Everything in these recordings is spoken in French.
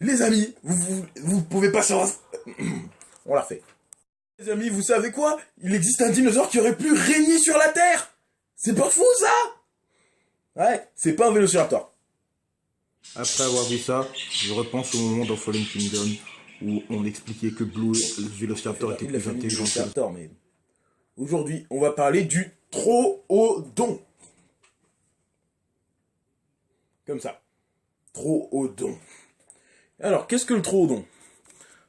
Les amis, vous pouvez pas savoir... On l'a fait. Les amis, vous savez quoi? Il existe un dinosaure qui aurait pu régner sur la Terre. C'est pas fou, ça? Ouais, c'est pas un vélociraptor. Après avoir vu ça, je repense au moment dans Fallen Kingdom où on expliquait que Blue, le vélociraptor, était plus intelligent que le... Mais aujourd'hui, on va parler du Troodon. Comme ça. Troodon. Alors, qu'est-ce que le Troodon?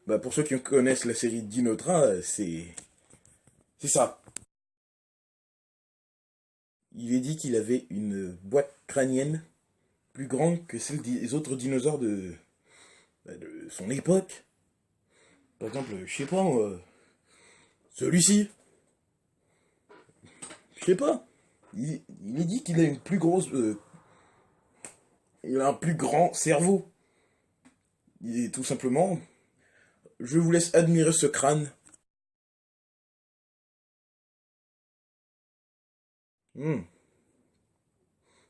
Bah, pour ceux qui connaissent la série Dinotra, c'est ça. Il est dit qu'il avait une boîte crânienne plus grande que celle des autres dinosaures de son époque. Par exemple, je sais pas, celui-ci. Je sais pas. Il est dit qu'il a une plus grosse... il a un plus grand cerveau. Il est tout simplement... Je vous laisse admirer ce crâne.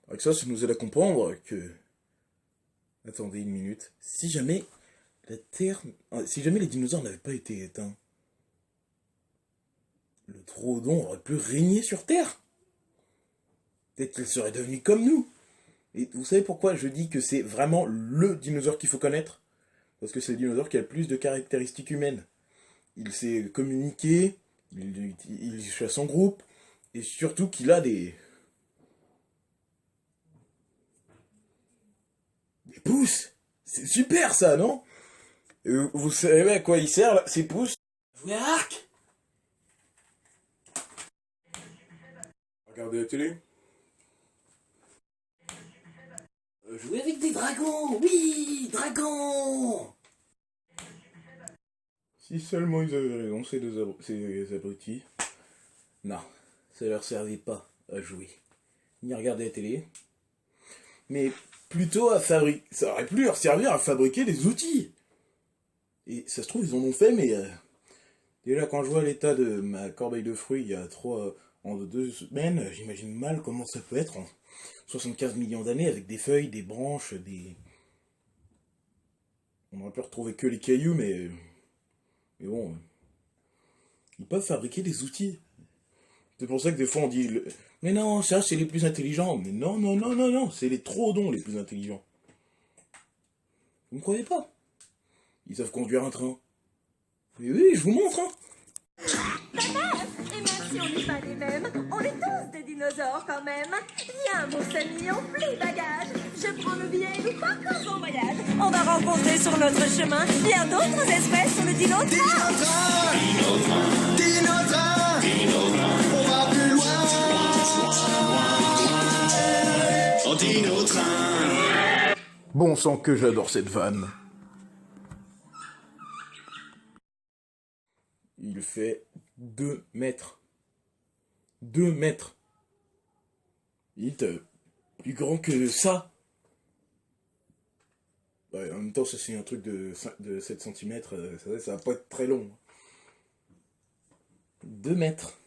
Avec ça nous aide à comprendre que... Attendez une minute. Si jamais la Terre... Si jamais les dinosaures n'avaient pas été éteints, le Troodon aurait pu régner sur Terre. Peut-être qu'il serait devenu comme nous. Et vous savez pourquoi je dis que c'est vraiment le dinosaure qu'il faut connaître? Parce que c'est le dinosaure qui a le plus de caractéristiques humaines. Il sait communiquer, il chasse en groupe, et surtout qu'il a des pouces. C'est super ça, non? Vous savez à quoi il sert, là, ces pouces? Jouer à l'arc. Regardez la télé. Jouer avec des dragons. Oui, dragons. Si seulement ils avaient raison, ces abrutis. Non, ça leur servait pas à jouer, ni à regarder la télé, mais plutôt à fabriquer. Ça aurait pu leur servir à fabriquer des outils. Et ça se trouve, ils en ont fait, mais déjà quand je vois l'état de ma corbeille de fruits il y a en 2 semaines, j'imagine mal comment ça peut être en 75 millions d'années avec des feuilles, des branches, des... On aurait pu retrouver que les cailloux, mais bon, ils peuvent fabriquer des outils. C'est pour ça que des fois on dit mais non, ça c'est les plus intelligents. Mais non, non, non, non, non, c'est les Troodons les plus intelligents. Vous ne croyez pas? Ils savent conduire un train. Mais oui, je vous montre, hein. Et même si on n'est pas les mêmes, on est tous des dinosaures quand même. Viens, mon Samy, on plie bagage. Je prends le billet, nous partons en voyage. On va rencontrer sur notre chemin bien d'autres espèces sur le Dinotrain. Dinotrain, Dinotrain, Dinotrain, on va plus loin. En Dinotrain. Bon sang que j'adore cette vanne. Il fait 2 mètres. 2 mètres. Il est plus grand que ça. Ouais, en même temps, ça c'est un truc de 7 cm. Ça va pas être très long. 2 mètres.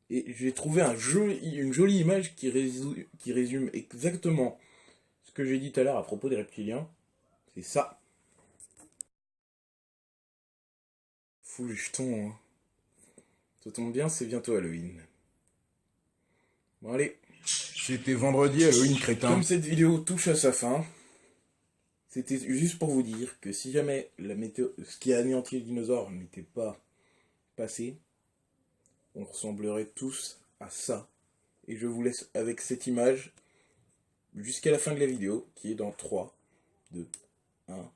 Et j'ai trouvé une jolie image qui résume exactement ce que j'ai dit tout à l'heure à propos des reptiliens. C'est ça. Fou les jetons, hein. Ça tombe bien, c'est bientôt Halloween. Bon allez, c'était vendredi Halloween crétin. Comme cette vidéo touche à sa fin, c'était juste pour vous dire que si jamais ce qui a anéanti les dinosaures n'était pas passé, on ressemblerait tous à ça. Et je vous laisse avec cette image jusqu'à la fin de la vidéo, qui est dans 3, 2, 1...